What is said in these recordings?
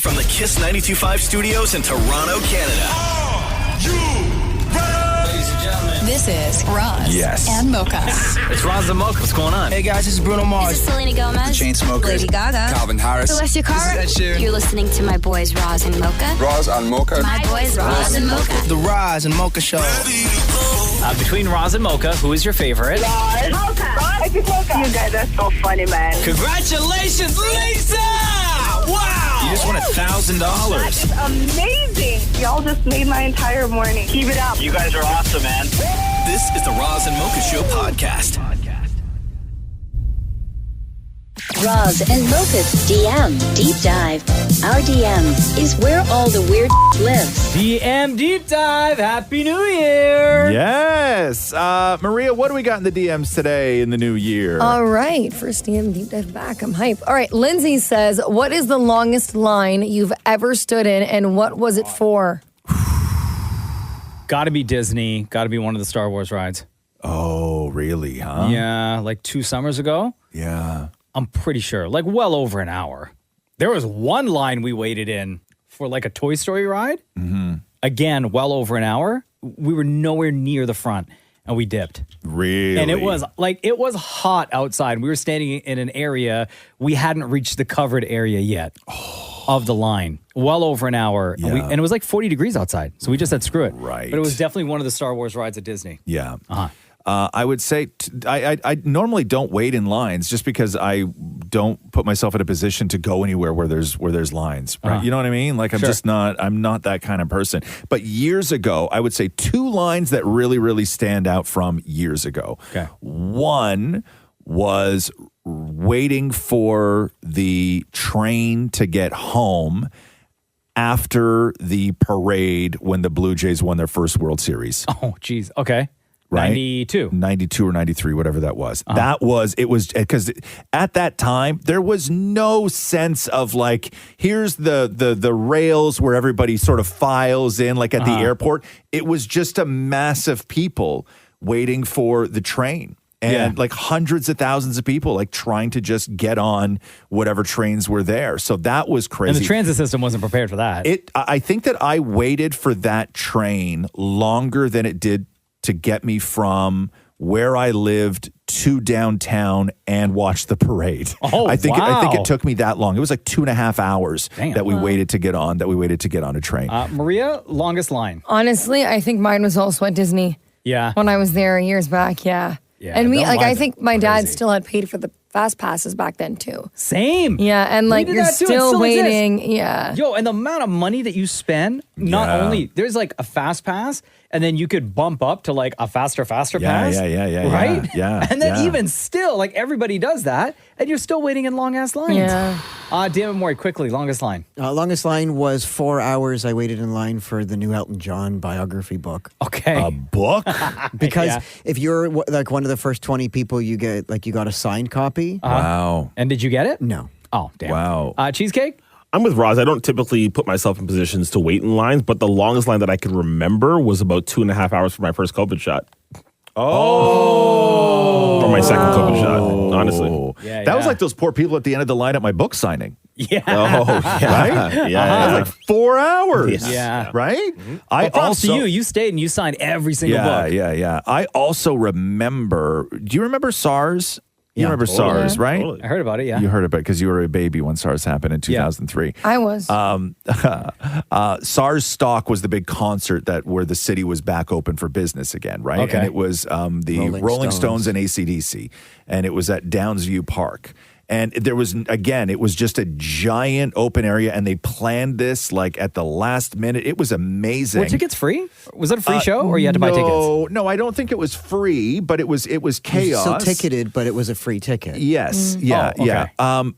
From the Kiss 92.5 studios in Toronto, Canada. Ladies and gentlemen, This is Roz and Mocha. it's Roz and Mocha. What's going on? Hey guys, this is Bruno Mars. This is Selena Gomez. The Chainsmokers. Lady Gaga. Calvin Harris. Celestia Cara. This is Ed Sheeran. You're listening to my boys Roz and Mocha. Roz and Mocha. My boys Roz and Mocha. The Roz and Mocha Show. Between Roz and Mocha, who is your favorite? Mocha. You guys are so funny, man. Congratulations, Lisa! Wow! You just won $1,000. It's amazing. Y'all just made my entire morning. Keep it up. You guys are awesome, man. This is the Roz and Mocha Show podcast. Roz and Mocha's DM Deep Dive. Our DM is where all the weird lives. DM Deep Dive. Happy New Year! Yes. Maria, what do we got in the DMs today in the new year? All right. First DM Deep Dive back. I'm hype. All right. Lindsay says, what is the longest line you've ever stood in and what was it for? Gotta be Disney. Gotta be one of the Star Wars rides. Oh, really, huh? Yeah, like 2 summers ago. Yeah. I'm pretty sure. Like well over an hour. There was one line we waited in for like a Toy Story ride. Mm-hmm. Again, well over an hour. We were nowhere near the front and we dipped. Really? And it was hot outside. We were standing in an area. We hadn't reached the covered area yet of the line. Well over an hour. Yeah. And it was like 40 degrees outside. So we just said, screw it. Right. But it was definitely one of the Star Wars rides at Disney. Yeah. Uh-huh. I would say I normally don't wait in lines just because I don't put myself in a position to go anywhere where there's lines. Right? You know what I mean? Like I'm not that kind of person. But years ago, I would say 2 lines that really, really stand out from years ago. Okay. One was waiting for the train to get home after the parade when the Blue Jays won their first World Series. Oh, geez. Okay. Right? 92 or 93, whatever that was. It was because at that time, there was no sense of like, here's the rails where everybody sort of files in, like at the airport. It was just a mass of people waiting for the train. And like hundreds of thousands of people like trying to just get on whatever trains were there. So that was crazy. And the transit system wasn't prepared for that. I think that I waited for that train longer than it did to get me from where I lived to downtown and watch the parade. Oh, I think wow. it took me that long. It was like 2.5 hours Damn. that we waited to get on. That we waited to get on a train. Maria, longest line. Honestly, I think mine was also at Disney Yeah. when I was there years back. Yeah. Yeah, And those I lines think are my dad crazy. still had paid for the fast passes back then too. Same. Yeah. And like did you're that too. It still still exists. waiting. Yeah. Yo, and the amount of money that you spend, not Yeah. only, there's like a fast pass, and then you could bump up to like a faster pass. Yeah. Right? Yeah. And then yeah. even still, like everybody does that, and you're still waiting in long ass lines. Yeah. Damn it, Maury, quickly, longest line. Longest line was 4 hours. I waited in line for the new Elton John biography book. Okay. A book? Because Yeah. if you're like one of the first 20 people, you get a signed copy. Wow. And did you get it? No. Oh, damn. Wow. Cheesecake? I'm with Roz. I don't typically put myself in positions to wait in lines, but the longest line that I can remember was about 2.5 hours for my first COVID shot. Oh. For my second COVID shot, honestly. Yeah, that was yeah. like those poor people at the end of the line at my book signing. Yeah. Oh, yeah. Right? Yeah. It was like 4 hours. Yeah. Right? Well, props to you. You stayed and you signed every single book. Yeah. I also remember, do you remember SARS? You remember totally. SARS, right? Totally. I heard about it, yeah. You heard about it because you were a baby when SARS happened in 2003. I was. SARS Stock was the big concert where the city was back open for business again, right? Okay. And it was the Rolling Stones and AC/DC, and it was at Downsview Park. And there was, again, it was just a giant open area, and they planned this like at the last minute. It was amazing. Were tickets free? Was it a free show, or you had to buy tickets? No, I don't think it was free, but it was chaos. Still ticketed, but it was a free ticket. Yes, Oh, okay. yeah.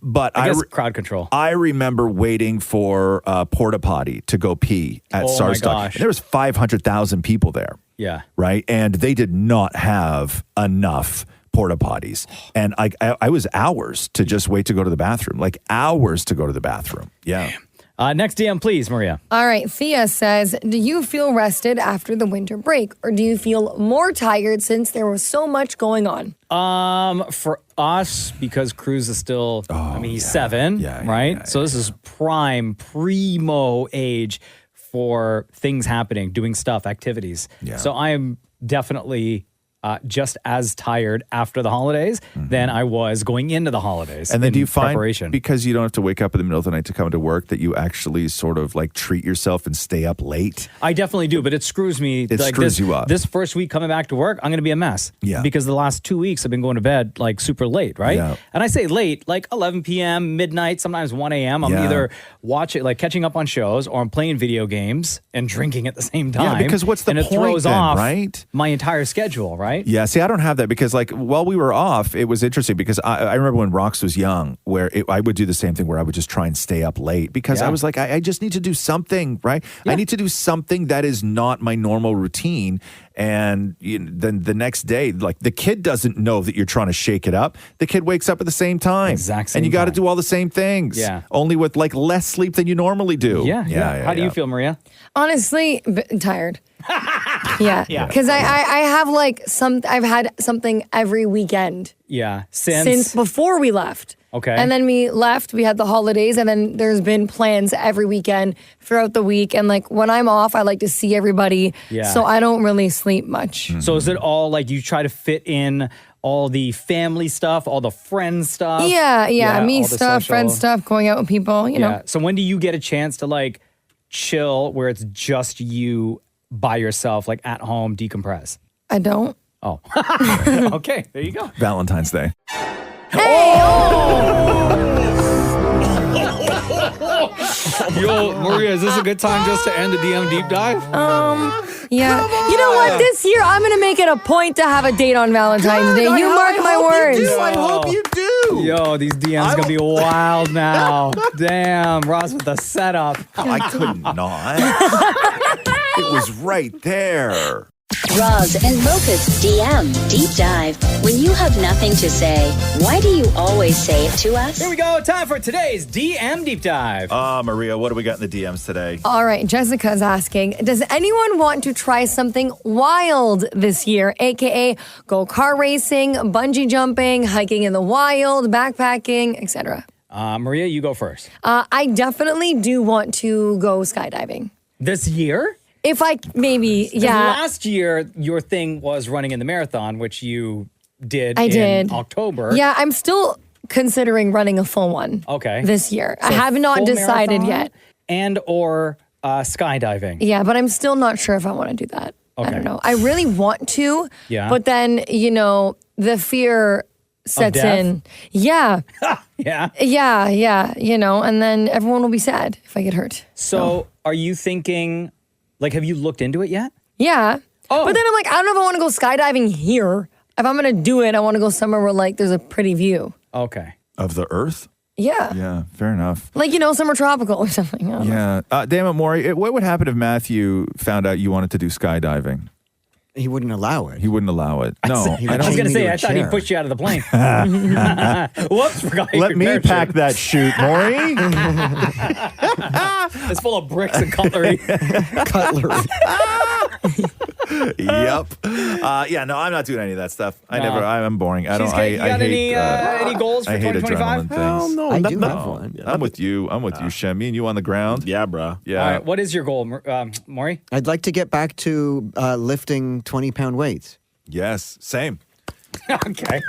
But I guess crowd control. I remember waiting for porta potty to go pee at Oh, SARS my Stock. gosh. And there was 500,000 people there. Yeah. Right, and they did not have enough porta potties, and I was hours to just wait to go to the bathroom, like hours to go to the bathroom. Yeah. Next DM, please, Maria. All right. Thea says, do you feel rested after the winter break, or do you feel more tired since there was so much going on? For us, because Cruz is still, he's 7, right? So this is primo age for things happening, doing stuff, activities. Yeah. So I am definitely just as tired after the holidays than I was going into the holidays. And then do you find, because you don't have to wake up in the middle of the night to come to work, that you actually sort of like treat yourself and stay up late? I definitely do, but it screws me. It screws you up. This first week coming back to work, I'm going to be a mess. Yeah. Because the last 2 weeks I've been going to bed like super late, right? Yeah. And I say late, like 11 p.m., midnight, sometimes 1 a.m. I'm either watching, like catching up on shows, or I'm playing video games and drinking at the same time. Yeah, because what's the point it throws then, off right? my entire schedule, right? Yeah, see, I don't have that because, like, while we were off, it was interesting because I remember when Rox was young, where I would do the same thing where I would just try and stay up late because I was like, I just need to do something, right? Yeah. I need to do something that is not my normal routine. And then the next day, like, the kid doesn't know that you're trying to shake it up. The kid wakes up at the same time. Exact same And you got to time. do all the same things. Yeah. Only with, like, less sleep than you normally do. Yeah. How do you feel, Maria? Honestly, tired. Yeah. Because I have I've had something every weekend. Yeah. Since before we left. Okay. And then we left, we had the holidays, and then there's been plans every weekend throughout the week. And like when I'm off, I like to see everybody. Yeah. So I don't really sleep much. Mm-hmm. So is it all like you try to fit in all the family stuff, all the friend stuff? Yeah. Me stuff, friend stuff, going out with people, you know. So when do you get a chance to like chill where it's just you by yourself, like at home, decompress? I don't. Oh. Okay, there you go. Valentine's Day. Hey! Yo, Maria, is this a good time just to end the DM deep dive? Yeah. You know what? This year, I'm going to make it a point to have a date on Valentine's Day. You mark my words. I hope you do. Yo, these DMs going to be wild now. Damn, Roz with the setup. I could not. It was right there. Roz and Mocha's DM Deep Dive. When you have nothing to say, why do you always say it to us? Here we go. Time for today's DM Deep Dive. Maria, what do we got in the DMs today? All right. Jessica's asking, does anyone want to try something wild this year? AKA go car racing, bungee jumping, hiking in the wild, backpacking, etc. Maria, you go first. I definitely do want to go skydiving. This year? If I maybe, yeah. Last year, your thing was running in the marathon, which you did did. October. Yeah, I'm still considering running a full one. Okay. This year. So I have not full decided marathon yet. And or skydiving. Yeah, but I'm still not sure if I want to do that. Okay. I don't know. I really want to. Yeah. But then, the fear sets in. Yeah. Yeah. Yeah, and then everyone will be sad if I get hurt. So are you thinking, like, have you looked into it yet? Yeah. Oh. But then I'm like, I don't know if I want to go skydiving here. If I'm going to do it, I want to go somewhere where, like, there's a pretty view. Okay. Of the Earth? Yeah. Yeah, fair enough. Like, somewhere tropical or something. I don't know. Yeah. Damn it, Maury. What would happen if Matthew found out you wanted to do skydiving? He wouldn't allow it. He wouldn't allow it. No. Oh, I was going to say, I thought he'd push you out of the plane. Whoops, forgot you Let could me parachute. pack that chute, Maury. It's full of bricks and cutlery. Yep. No, I'm not doing any of that stuff. I'm boring. I don't. Cheesecake, I you got hate. any goals for I hate 2025? adrenaline things. No, I do have one. I'm with you. Shem. Me and you on the ground. Yeah, bro. Yeah. All right, what is your goal, Maury? I'd like to get back to lifting 20-pound weights. Yes. Same. Okay.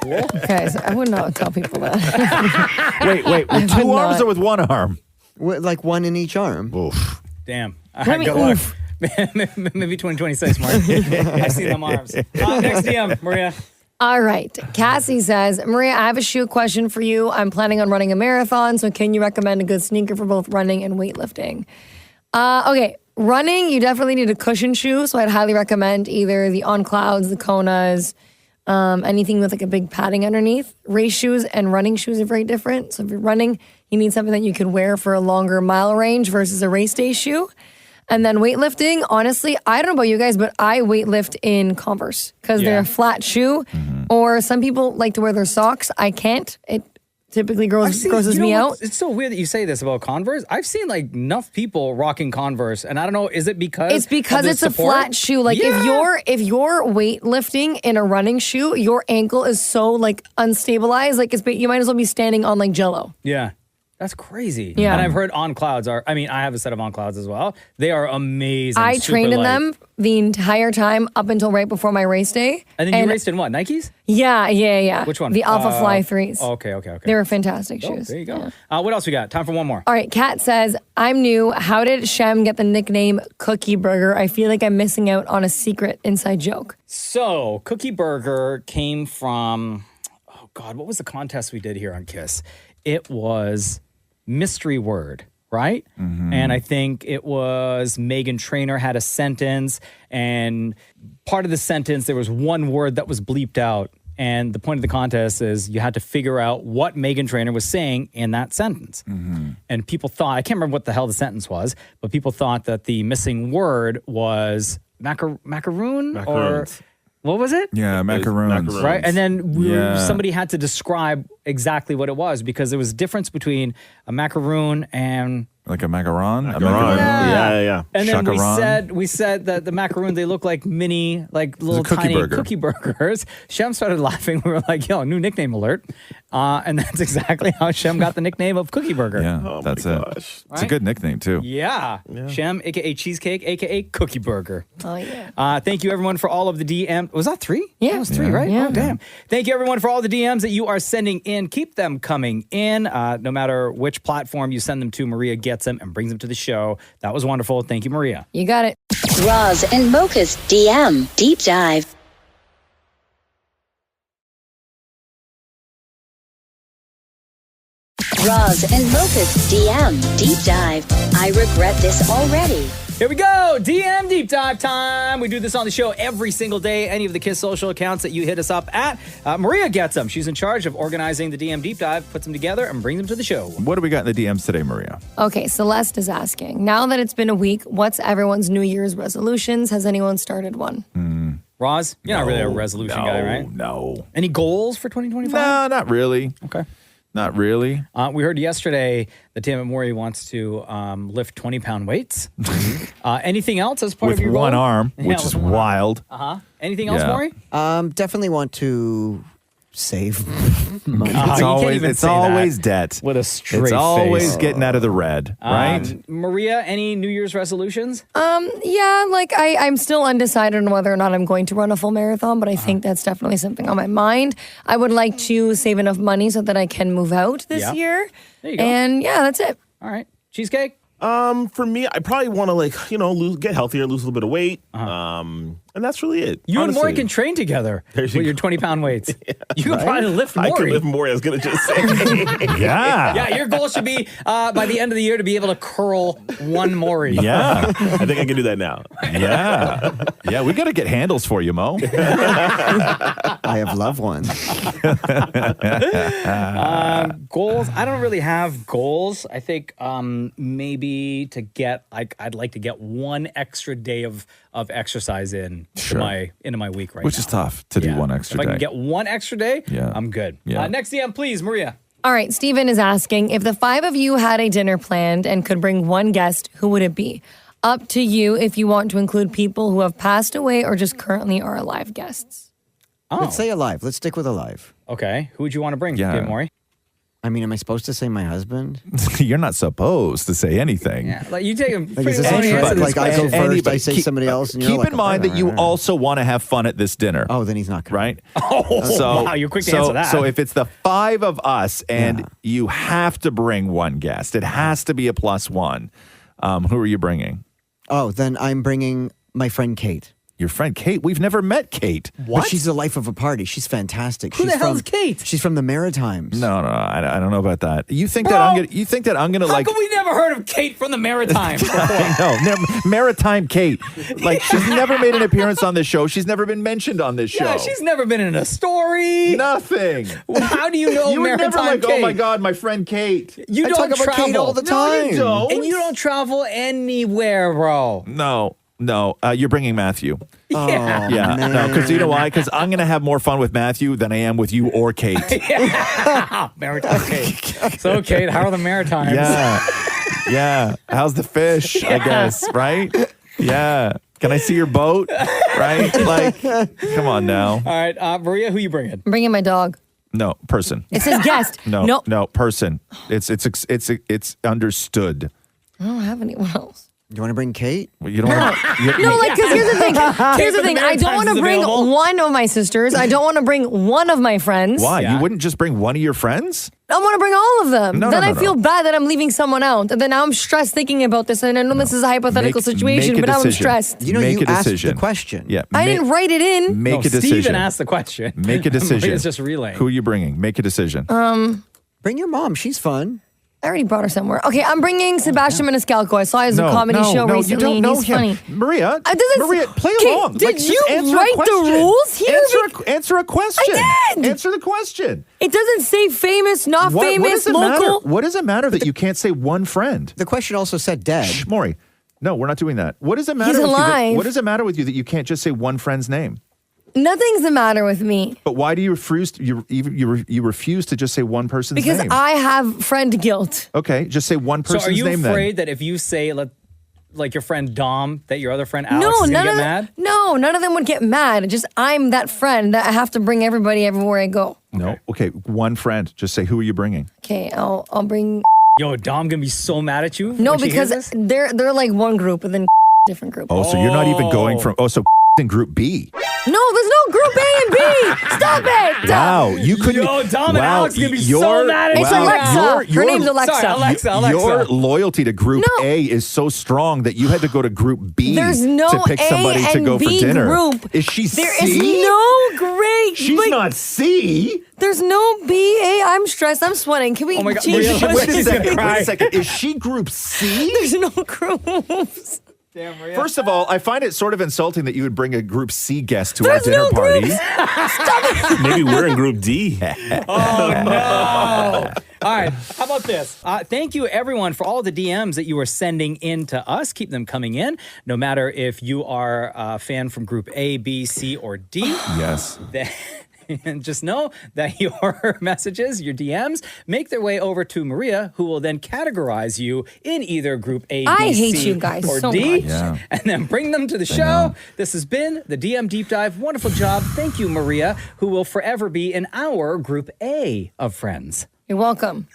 Cool. Okay, so I would not tell people that. Wait. With two arms or with one arm? Like one in each arm. Oof. Damn. All right, good luck. Maybe 2026, Mark. I see them arms. Next DM, Maria. All right. Cassie says, Maria, I have a shoe question for you. I'm planning on running a marathon, so can you recommend a good sneaker for both running and weightlifting? Okay. Running, you definitely need a cushion shoe, so I'd highly recommend either the On Clouds, the Konas, anything with like a big padding underneath. Race shoes and running shoes are very different. So if you're running, you need something that you can wear for a longer mile range versus a race day shoe. And then weightlifting, honestly, I don't know about you guys, but I weightlift in Converse because they're a flat shoe. Mm-hmm. Or some people like to wear their socks. I can't. It's typically grosses me out. It's so weird that you say this about Converse. I've seen like enough people rocking Converse, and I don't know. Is it because it's because it's a flat shoe? Like if you're weightlifting in a running shoe, your ankle is so like unstabilized. Like you might as well be standing on like Jell-O. Yeah. That's crazy. Yeah. And I've heard On Clouds I have a set of On Clouds as well. They are amazing. I trained in them the entire time up until right before my race day. And then you raced in what? Nikes? Yeah. Which one? The Alpha Fly 3s. Okay. They were fantastic shoes. There you go. What else we got? Time for one more. All right, Kat says, I'm new. How did Shem get the nickname Cookie Burger? I feel like I'm missing out on a secret inside joke. So, Cookie Burger came from, oh God, what was the contest we did here on KISS? It was mystery word, right? And I think it was Meghan Trainor had a sentence, and part of the sentence, there was one word that was bleeped out. And the point of the contest is you had to figure out what Meghan Trainor was saying in that sentence. And people thought, I can't remember what the hell the sentence was, but people thought that the missing word was macaroon or what was it? Yeah, macaroons. Right? And then somebody had to describe exactly what it was because there was a difference between a macaroon and... Like a macaron? A macaron. Yeah. And then we said that the macaroon, they look like mini, like little tiny cookie burgers. Shem started laughing. We were like, yo, new nickname alert. And that's exactly how Shem got the nickname of Cookie Burger. Yeah, that's it. It's a good nickname, too. Yeah. Shem, a.k.a. Cheesecake, a.k.a. Cookie Burger. Oh, yeah. Thank you, everyone, for all of the DM. Was that 3? Yeah. It was 3, right? Yeah. Oh, damn. Thank you, everyone, for all the DMs that you are sending in. Keep them coming in. No matter which platform you send them to, Maria gets them and brings them to the show. That was wonderful. Thank you, Maria. You got it. Roz and Mocha's DM Deep Dive. Roz and Mocha's DM Deep Dive. I regret this already. Here we go. DM Deep Dive time. We do this on the show every single day. Any of the KISS social accounts that you hit us up at, Maria gets them. She's in charge of organizing the DM Deep Dive, puts them together, and brings them to the show. What do we got in the DMs today, Maria? Okay, Celeste is asking, now that it's been a week, what's everyone's New Year's resolutions? Has anyone started one? Roz, you're not really a resolution guy, right? No. Any goals for 2025? No, not really. Okay. Not really. We heard yesterday that Tim Mori wants to lift 20-pound weights. Anything else as part With of your goal? one arm, which is wild. Anything else, Maury? Definitely want to save money. It's always debt. With a straight It's always face. getting out of the red, right? Maria, any New Year's resolutions? Yeah, like I'm still undecided on whether or not I'm going to run a full marathon, but I think that's definitely something on my mind. I would like to save enough money so that I can move out this year. There you go. And yeah, that's it. All right. Cheesecake? For me, I probably want to get healthier, lose a little bit of weight. And that's really it. You honestly. and Maury can train together with your 20-pound weights. You can probably lift Maury. I can lift Maury, I was going to just say. Yeah, your goal should be by the end of the year to be able to curl one Maury. Yeah. I think I can do that now. Yeah, we got to get handles for you, Mo. I have loved ones. Goals? I don't really have goals. I think maybe to get, I'd like to get one extra day of exercise into my week right Which now. is tough to do one extra day. If I day. can get one extra day, I'm good. Yeah. Next DM, please, Maria. All right, Steven is asking, if the 5 of you had a dinner planned and could bring one guest, who would it be? Up to you if you want to include people who have passed away or just currently are alive guests. Let's say alive. Let's stick with alive. Okay. Who would you want to bring, Yeah. Maury? I mean, am I supposed to say my husband? You're not supposed to say anything. Yeah, like you take a Like, pretty is this long a answer trap? to this Like, I go question. first, I say somebody else, and you're Keep like, in mind that you also want to have fun at this dinner. Oh, then he's not coming. Right? Wow, you're quick to answer that. So if it's the 5 of us and you have to bring one guest, it has to be a +1. Who are you bringing? Oh, then I'm bringing my friend Kate. Your friend Kate? We've never met Kate. But she's the life of a party. She's fantastic. Who the hell is Kate? She's from the Maritimes. No, I don't know about that. You think that I'm gonna How like? come we never heard of Kate from the Maritimes before? No, Maritime Kate. Like she's never made an appearance on this show. She's never been mentioned on this show. Yeah, she's never been in a story. Nothing. How do you know You were Maritime never like, Kate? oh my God, my friend Kate. You I don't talk about travel Kate all the No, you time. don't. and you don't travel anywhere, bro. No. No, you're bringing Matthew. Yeah. Yeah, no, because you know why? Because I'm going to have more fun with Matthew than I am with you or Kate. Maritime Kate. So, Kate, how are the Maritimes? Yeah. How's the fish, I guess, right? Yeah. Can I see your boat? Right? Like, come on now. All right, Maria, who you bringing? I'm bringing my dog. No, person. It says guest. No, person. It's understood. I don't have anyone else. You want to bring Kate? Well, you don't want No, like, because here's the thing. Here's the thing. I don't want to bring one of my sisters. I don't want to bring one of my friends. Why? You wouldn't just bring one of your friends? I want to bring all of them. No, then no, I no, feel bad that I'm leaving someone out. And then now I'm stressed thinking about this. And I know this is a hypothetical situation, but now I'm stressed. You know, Make you a asked decision. the question. Yeah. I didn't write it in. Make a decision. Steven asked the question. Make a decision. Maria's just relaying. Who are you bringing? Make a decision. Bring your mom. She's fun. I already brought her somewhere. Okay, I'm bringing Sebastian Maniscalco. I saw his comedy show recently. You don't know He's him. funny. Maria, play Okay, along. Did Just you answer a write the question. rules here? Answer a question. I did. Answer the question. It doesn't say famous, not famous, local. What does it matter that you can't say one friend? The question also said dead. Shh, Maury. No, we're not doing that. What does it matter? He's with alive. You what does it matter with you that you can't just say one friend's name? Nothing's the matter with me. But why do you refuse? You refuse to just say one person's Because name? I have friend guilt. Okay, just say one person's So are you name afraid that if you say, like your friend Dom, that your other friend Alex No, is going to none get of mad? No, none of them would get mad. Just I'm that friend that I have to bring everybody everywhere I go. No. Okay, one friend. Just say, who are you bringing? Okay, I'll bring. Yo, Dom going to be so mad at you? No, when she hears because this? they're like one group and then different group. Oh, so you're not even going from. Oh, so in Group B. No, there's no group A and B. Stop it. Wow, you couldn't. Yo, Dom and wow, Alex are going to be so mad at you. It's Alexa. Her name's Alexa. Sorry, Alexa. Your loyalty to Group A is so strong that you had to go to Group B There's no to pick A somebody to and go B for dinner. group. Is she There C? is no great. She's not C. There's no B, A. I'm stressed. I'm sweating. Can we Oh my God, change Maria, the Wait a She's gonna second. cry. Wait a second. Is she Group C? There's no groups. Damn, Maria. First of all, I find it sort of insulting that you would bring a Group C guest to our There's dinner no party. groups. Stop it. Maybe we're in Group D. Oh, no. All right. How about this? Thank you, everyone, for all the DMs that you are sending in to us. Keep them coming in, no matter if you are a fan from Group A, B, C, or D. Yes. And just know that your messages, your DMs, make their way over to Maria, who will then categorize you in either Group A, B, I hate C, you guys or so D, much. Yeah. and then bring them to the show. This has been the DM Deep Dive. Wonderful job. Thank you, Maria, who will forever be in our Group A of friends. You're welcome.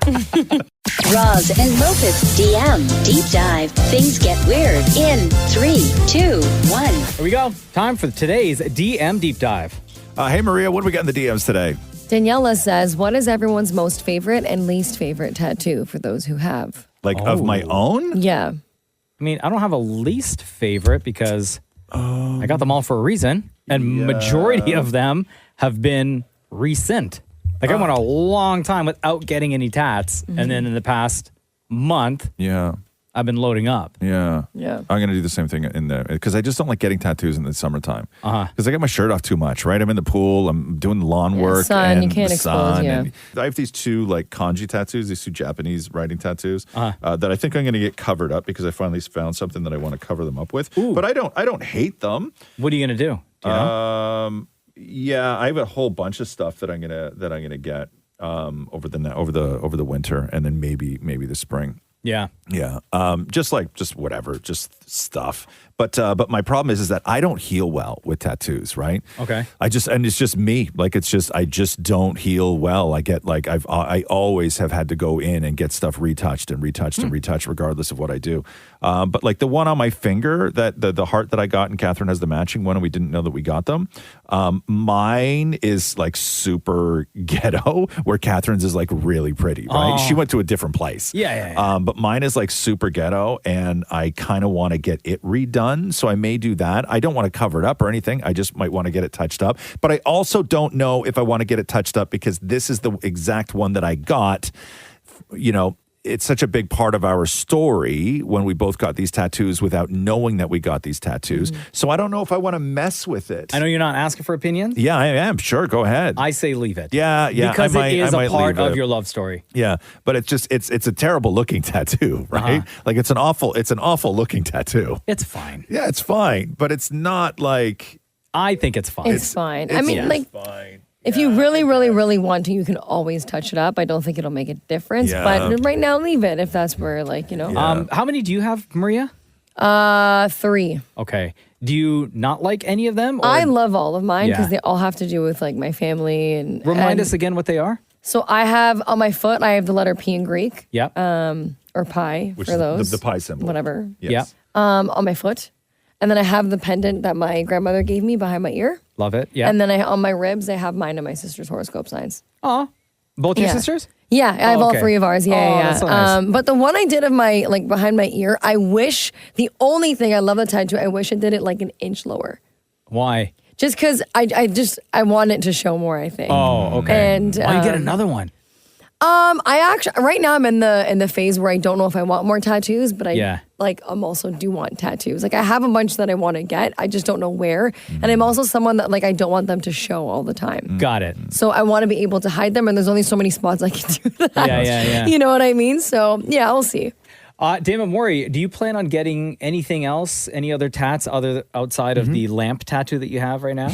Roz and Mocha's DM Deep Dive. Things get weird in 3, 2, 1. Here we go. Time for today's DM Deep Dive. Hey, Maria, what do we got in the DMs today? Daniela says, what is everyone's most favorite and least favorite tattoo for those who have? Like of my own? Yeah. I mean, I don't have a least favorite because I got them all for a reason, and majority of them have been recent. Like I went a long time without getting any tats, and then in the past month, I've been loading up. Yeah. Yeah. I'm going to do the same thing in there because I just don't like getting tattoos in the summertime. Because I get my shirt off too much, right? I'm in the pool, I'm doing lawn work. sun, and you can't the expose, sun, yeah. and I have these two like kanji tattoos, these two Japanese writing tattoos that I think I'm going to get covered up because I finally found something that I want to cover them up with. But I don't hate them. What are you going to do? Do you know? Yeah, I have a whole bunch of stuff that I'm gonna get over the winter and then maybe the spring. Yeah. Yeah. Just whatever, just stuff. But my problem is that I don't heal well with tattoos, right? Okay. And it's just me. Like I just don't heal well. I get like I always have had to go in and get stuff retouched and retouched regardless of what I do. But like the one on my finger, that the heart that I got, and Catherine has the matching one, and we didn't know that we got them. Mine is like super ghetto, where Catherine's is like really pretty, right? She went to a different place. Yeah. But mine is like super ghetto, and I kind of want to get it redone. So I may do that. I don't want to cover it up or anything. I just might want to get it touched up. But I also don't know if I want to get it touched up because this is the exact one that I got, it's such a big part of our story when we both got these tattoos without knowing that we got these tattoos. So I don't know if I want to mess with it. I know you're not asking for opinions. Yeah, I am. Sure, go ahead. I say leave it. Yeah. Because I it is might a part leave of it. your love story. Yeah, but it's a terrible looking tattoo, right? Like it's an awful looking tattoo. It's fine. Yeah, it's fine, but it's not like. I think it's fine. It's fine. I mean, like, if you really, really, really want to, you can always touch it up. I don't think it'll make a difference. Yeah. But right now, leave it if that's where, like, you know. How many do you have, Maria? 3. Okay. Do you not like any of them? Or? I love all of mine because Yeah. they all have to do with, like, my family. And Remind us again what they are. So I have on my foot, I have the letter P in Greek. Yep. Or pi Which for is those. the pi symbol. Whatever. Yes. On my foot. And then I have the pendant that my grandmother gave me behind my ear. Love it. Yeah. And then on my ribs, I have mine and my sister's horoscope signs. Aw. Both your Yeah. sisters? Yeah, I have all okay. 3 of ours. Yeah, Oh, yeah. that's so nice. But the one I did of my, like, behind my ear, I wish, the only thing, I love the tattoo, I wish it did it like an inch lower. Why? Just because I want it to show more, I think. Oh, okay. And why don't you get another one? I actually, right now I'm in the phase where I don't know if I want more tattoos, but Yeah. I'm also do want tattoos. Like I have a bunch that I want to get. I just don't know where. And I'm also someone that like I don't want them to show all the time. Got it. So I want to be able to hide them, and there's only so many spots I can do that. Yeah. You know what I mean? So yeah, we'll see. Damon Mori, do you plan on getting anything else, any other tats outside of the lamp tattoo that you have right now?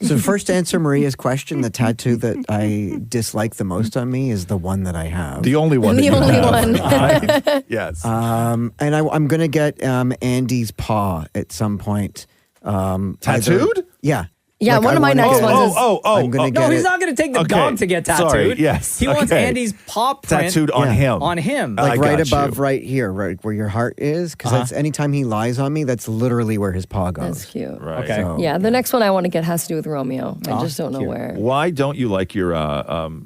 So first, to answer Maria's question, the tattoo that I dislike the most on me is the one that I have. The only one. The that you only have. one. Right? Yes. And I'm going to get Andy's paw at some point. Tattooed? Yeah. Yeah, one of my next ones is. I'm gonna No, get he's it. not going to take the Okay. dog to get tattooed. Sorry, yes, He wants okay. Andy's paw print Tattooed on Yeah. him. on him. I Like right got above, you. right here, right where your heart is, because that's anytime he lies on me, that's literally where his paw goes. That's cute. Right. Okay. So- Yeah, the next one I want to get has to do with Romeo. I just don't know where. Why don't you like your?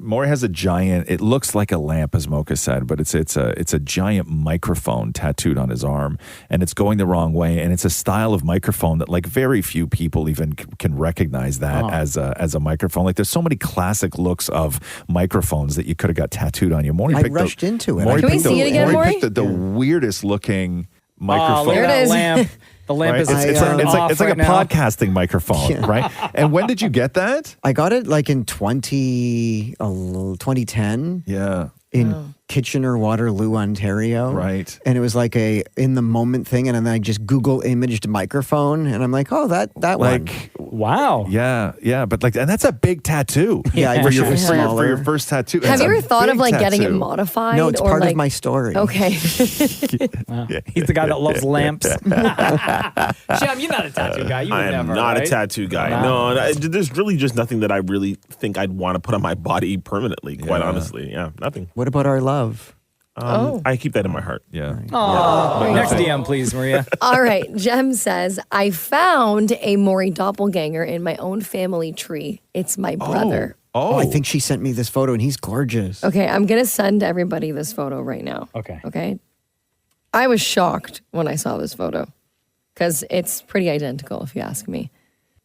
Maury has a giant. It looks like a lamp, as Mocha said, but it's a giant microphone tattooed on his arm, and it's going the wrong way. And it's a style of microphone that like very few people even can recognize that as a microphone. Like there's so many classic looks of microphones that you could have got tattooed on you. Maury I picked rushed into it. Maury Can we picked see it again, Maury Maury? picked the weirdest looking Oh, microphone. look at There it that is. lamp. The lamp Right? is It's turned off like right a now. podcasting microphone, Yeah. right? And when did you get that? I got it like in 2010 Yeah, in Kitchener, Waterloo, Ontario. right. And it was like a in the moment thing, and then I just Google imaged microphone, and I'm like, oh, that one. Like, Wow. yeah, but like, and that's a big tattoo. Yeah, I for wish your, it was for your smaller. first tattoo. Have That's you a ever thought of big like getting it tattoo. modified? No, it's or part like, of my story. Okay. Wow. He's the guy that loves lamps. Shem, you're not a tattoo guy. You would I am never, not right? a tattoo guy. Wow. No, there's really just nothing that I really think I'd want to put on my body permanently, quite honestly. Yeah, nothing. What about our love? I keep that in my heart. Yeah. Oh, next DM, please, Maria. All right. Jem says, I found a Maury doppelganger in my own family tree. It's my brother. Oh, I think she sent me this photo, and he's gorgeous. Okay, I'm going to send everybody this photo right now. Okay. Okay. I was shocked when I saw this photo because it's pretty identical, if you ask me.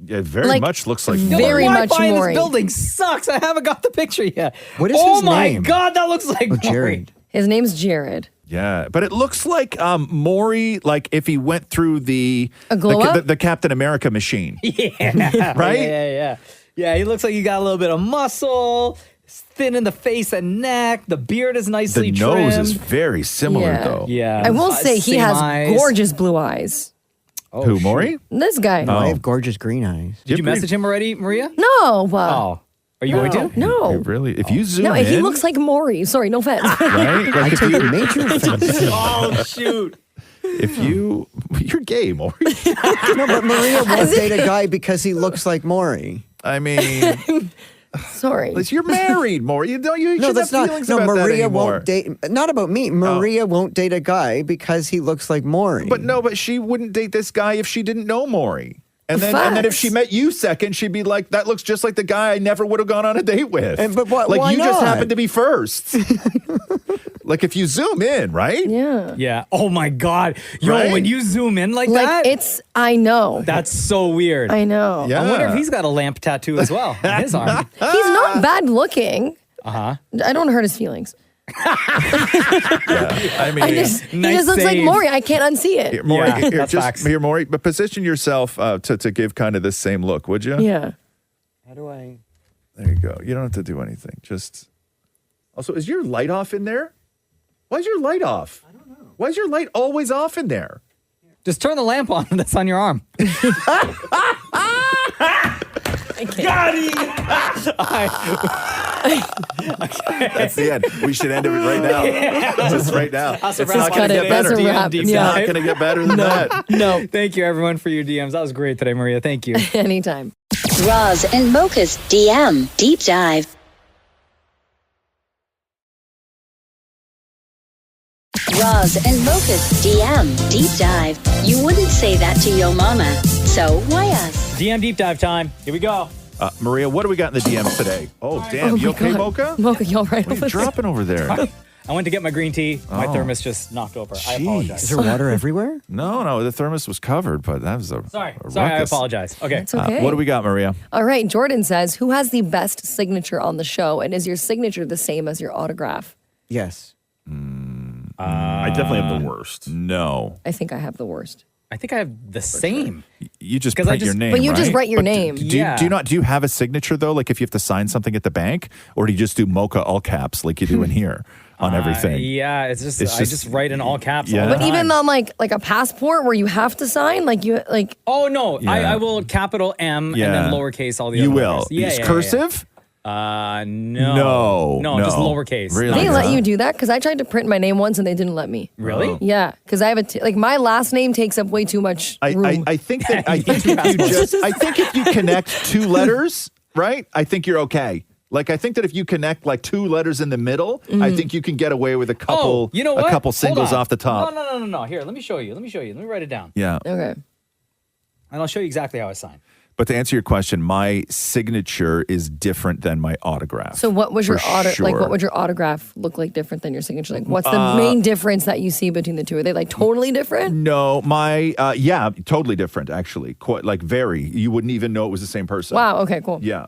Yeah, it very Like, much looks like very the much Wi-Fi in Maury. this building sucks. I haven't got the picture yet. What is oh his my name? God, that looks like Oh, Maury. Jared. His name's Jared. Yeah, but it looks like Maury, like if he went through the A glow up? the Captain America machine. Yeah. Right? Yeah. Yeah, he looks like you got a little bit of muscle, thin in the face and neck. The beard is The nicely nose trimmed. is very similar, Yeah. though. Yeah. I will say he Same has eyes. gorgeous blue eyes. Oh, Who, shoot. Maury? This guy. No, I have gorgeous green eyes. Did you message him already, Maria? No. Oh. Are you going to? No. Really? If you zoom No, in, he looks like Maury. Sorry, no offense. right? I Like if take you, major offense. Oh, shoot. if you, you're gay, Maury. No, but Maria won't date a guy because he looks like Maury. I mean, Sorry. you're married, Maury. You don't. You No, shouldn't that's have not. feelings No, about that Maria anymore. won't date. Not about me. Maria won't date a guy because he looks like Maury. But she wouldn't date this guy if she didn't know Maury. And then if she met you second, she'd be like, that looks just like the guy I never would have gone on a date with. But like why you just not? happened to be first. Like if you zoom in, right? Yeah. Yeah. Oh, my God. Yo, Right? when you zoom in like Like, that, I know. that's so weird. I know. Yeah. I wonder if he's got a lamp tattoo as well on his arm. He's not bad looking. Uh-huh. I don't hurt his feelings. I mean, he just looks like Maury. I can't unsee it. Here, Maury, Yeah, that's facts. here, Maury, but position yourself to give kind of the same look, would you? Yeah. How do I? There you go. You don't have to do anything. Just. Also, is your light off in there? Why is your light off? I don't know. Why is your light always off in there? Just turn the lamp on that's on your arm. Got him! That's the end. We should end it right now. Just right now. That's It's a not wrap. going to get That's better. a wrap. It's Yeah. not going to get better than that. No. Thank you, everyone, for your DMs. That was great today, Maria. Thank you. Anytime. Roz and Mocha's DM Deep Dive. Roz and Mocha's DM Deep Dive. You wouldn't say that to your mama, so why us? DM deep dive time. Here we go. Maria, what do we got in the DMs today? Oh, damn. Oh You my okay, God. Mocha? Mocha, you all right? What are you dropping over there? I went to get my green tea. My Oh. thermos just knocked over. I Jeez. apologize. Is there water everywhere? No, the thermos was covered, but that was a Sorry, a I ruckus. apologize. Okay. It's okay. What do we got, Maria? All right. Jordan says, who has the best signature on the show? And is your signature the same as your autograph? Yes. I definitely have the worst. No. I think I have the worst. I think I have the same. You just 'Cause I print your just- name, But you just right? write your But name. Do Yeah. you have a signature, though? Like if you have to sign something at the bank? Or do you just do Mocha all caps like you do in here on everything? Yeah, it's just It's I just- just write in all caps. Yeah. all the But even time. on like a passport where you have to sign, Oh no, Yeah. I will capital M and Yeah. then lowercase all the You other will. letters. Yeah, It's yeah, cursive? No, just lowercase. Really? they let you do that because I tried to print my name once and they didn't let me. Really? Yeah, because I have my last name takes up way too much room. I think that I think if you connect two letters, right? I think you're okay. Like I think that if you connect like two letters in the middle, I think you can get away with a couple. You know what? A couple Hold singles on. off the top. No. Here, let me show you. Let me write it down. Yeah. Okay. And I'll show you exactly how I sign. But to answer your question, my signature is different than my autograph. So what was your For sure. what would your autograph look like different than your signature? Like what's the main difference that you see between the two? Are they like totally different? No, my totally different actually. Quite like very. You wouldn't even know it was the same person. Wow, okay, cool. Yeah,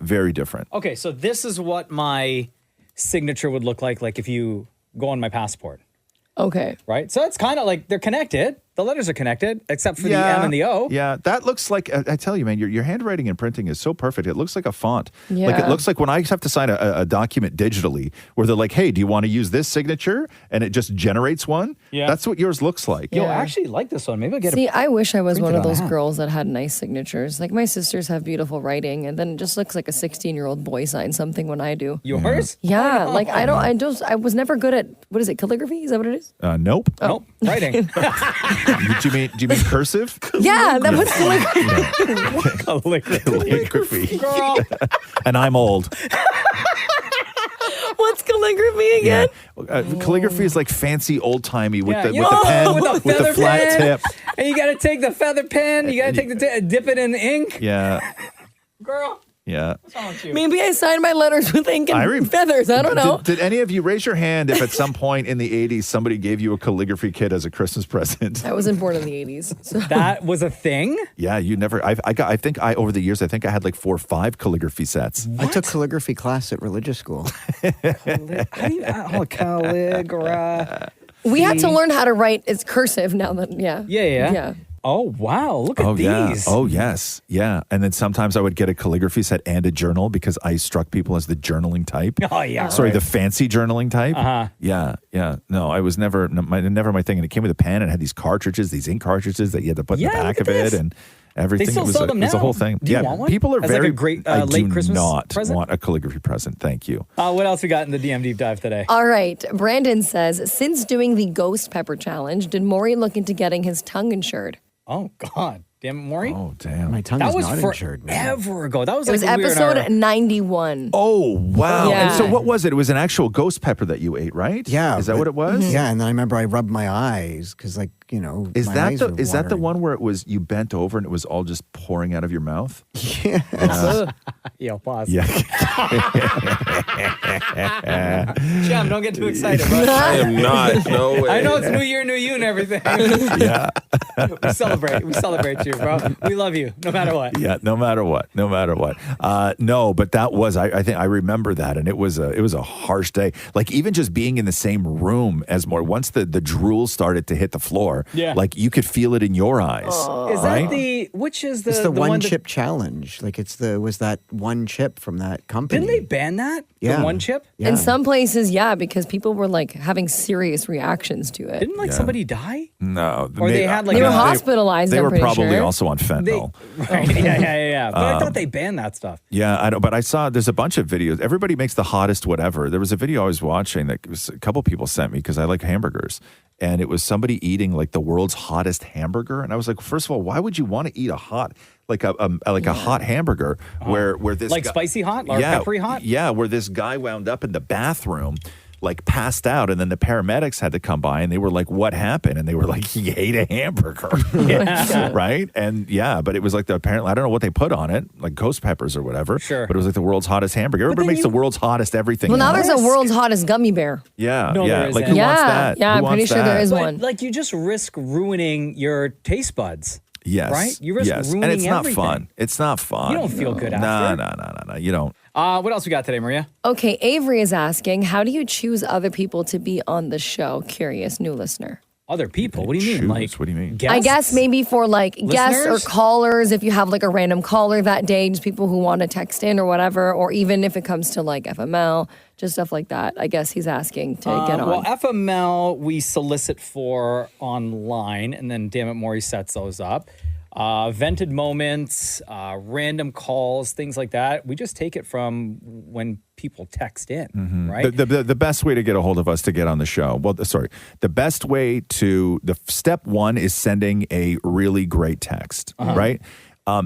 very different. Okay, so this is what my signature would look like if you go on my passport, Okay. right? So it's kind of like they're connected. The letters are connected, except for the M and the O. Yeah, that looks like, I tell you, man, your handwriting and printing is so perfect. It looks like a font. Like Yeah. it looks like when I have to sign a document digitally where they're like, hey, do you want to use this signature? And it just generates one. Yeah. That's what yours looks like. Yo, Yeah. I actually like this one. Maybe I'll get See, I wish I was printed one of on those that. girls that had nice signatures. Like my sisters have beautiful writing, and then it just looks like a 16-year-old boy signed something when I do. yours. Yeah, like I was never good at what is it, calligraphy? Is that what it is? Nope. Nope, writing. Do you mean cursive? Yeah, that was calligraphy. Calligraphy. Girl. And I'm old. What's calligraphy again? Calligraphy is like fancy old timey with Yeah, the you with the know, pen with the with the feather flat pen. tip. And you got to take the feather pen. You got to take dip it in the ink. Yeah, Girl, yeah. what's wrong with you? Maybe I signed my letters with ink and feathers. I don't know. Did any of you raise your hand if at some point in the 80s somebody gave you a calligraphy kit as a Christmas present? I wasn't born in the 80s. So. That was a thing? Yeah, you never. I think over the years I think I had like 4 or 5 calligraphy sets. I took calligraphy class at religious school. Calligraphy. We had to learn how to write. It's cursive now. Yeah. Oh, wow. Look at these. Yeah. Oh, yes. Yeah. And then sometimes I would get a calligraphy set and a journal because I struck people as the journaling type. Oh, yeah. Sorry, right. the fancy journaling type. Uh-huh. Yeah. Yeah. No, I was never my thing. And it came with a pen and had these cartridges, these ink cartridges that you had to put in the back of it and everything. They still it was sell a, them it was a now. whole thing. Do you want one? People are As like very a great, I late do Christmas not present? want a calligraphy present. Thank you. What else we got in the DM Deep Dive today? All right. Brandon says, since doing the ghost pepper challenge, did Maury look into getting his tongue insured? Oh, God. Damn it, Maury. Oh, damn. My tongue That is was not insured. Man. forever ago. That was It like was when we were in episode our- 91. Oh, wow. Yeah. And so what was it? It was an actual ghost pepper that you ate, right? Yeah. Is that what it was? Yeah, and then I remember I rubbed my eyes because, like, you know, Is my that eyes the were is that the watering. one where it was you bent over and it was all just pouring out of your mouth? Yo, pause. Yeah. Shem, don't get too excited, bud. I am not. No way. I know it's New Year, New You and everything. Yeah. We celebrate you, bro. We love you, no matter what. Yeah, no matter what. No, but that was I think I remember that, and it was a harsh day. Like even just being in the same room as Maury. Once the drool started to hit the floor, like you could feel it in your eyes. Is right? that which is the It's the one that- chip challenge. Like was that one chip from that company? Didn't they ban that? Yeah. The one chip? Yeah. In some places, yeah, because people were like having serious reactions to it. Didn't somebody die? No, Or they had like they were hospitalized. They I'm were pretty probably sure. also on fentanyl. Right. Yeah. But I thought they banned that stuff. Yeah, I know, but I saw there's a bunch of videos. Everybody makes the hottest whatever. There was a video I was watching that a couple people sent me because I like hamburgers, and it was somebody eating like the world's hottest hamburger, and I was like, first of all, why would you want to eat a hot a hot hamburger where this like guy, spicy hot or peppery hot? Yeah, where this guy wound up in the bathroom. Like passed out, and then the paramedics had to come by, and they were like, "What happened?" And they were like, "He ate a hamburger." Right? And but it was like apparently I don't know what they put on it, like ghost peppers or whatever. Sure. But it was like the world's hottest hamburger. Everybody makes the world's hottest everything. Well, now now. there's a world's hottest gummy bear. Yeah. No, there Like isn't. who wants that? Yeah, Who I'm pretty wants sure there that? is But one. like you just risk ruining your taste buds. Yes. Right? You risk ruining and it's not everything. fun. It's not fun. You don't feel good after. No. You don't. What else we got today, Maria? Okay, Avery is asking, how do you choose other people to be on the show? Curious new listener. Other people? What do you mean? Like, what do you mean? I guess maybe for like guests Listeners? or callers, if you have like a random caller that day, just people who want to text in or whatever, or even if it comes to like FML, just stuff like that. I guess he's asking to get on. Well, FML we solicit for online, and then Damn It Maury sets those up. Vented moments, random calls, things like that. We just take it from when people text in, right? The best way to get a hold of us to get on the show. Well, the best way to step one is sending a really great text, right?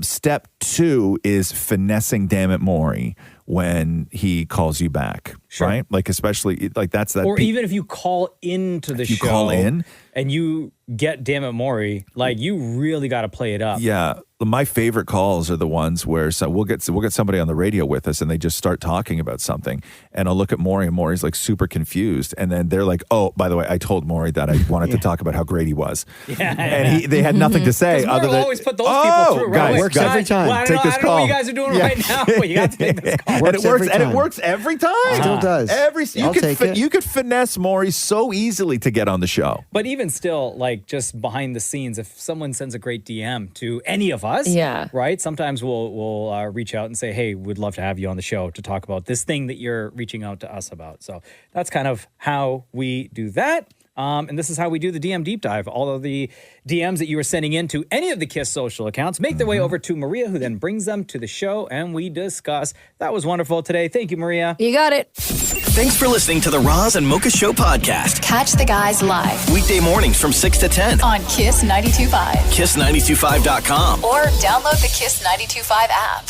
Step two is finessing Damn It Maury when he calls you back, right? Like especially like that's that. Or even if you call into the show, call in and you get Damn It Maury, like you really got to play it up. Yeah, my favorite calls are the ones where we'll get somebody on the radio with us, and they just start talking about something, and I'll look at Maury, and Maury's like super confused, and then they're like, "Oh, by the way, I told Maury that I wanted to talk about how great he was," and they had nothing to say other than always put those people through. Right? Guys, works every time. Well, Take this I don't know call. what you guys are doing right now, but you got to take this call. And it works every time. Still does. You I'll take it. You could finesse Maury so easily to get on the show. But even still, like just behind the scenes, if someone sends a great DM to any of us, right? Sometimes we'll reach out and say, "Hey, we'd love to have you on the show to talk about this thing that you're reaching out to us about." So that's kind of how we do that. And this is how we do the DM deep dive. All of the DMs that you are sending in to any of the KISS social accounts make their way over to Maria, who then brings them to the show and we discuss. That was wonderful today. Thank you, Maria. You got it. Thanks for listening to the Roz and Mocha Show podcast. Catch the guys live Weekday mornings from 6 to 10. on Kiss 92.5 KISS925.com. or download the Kiss 92.5 app.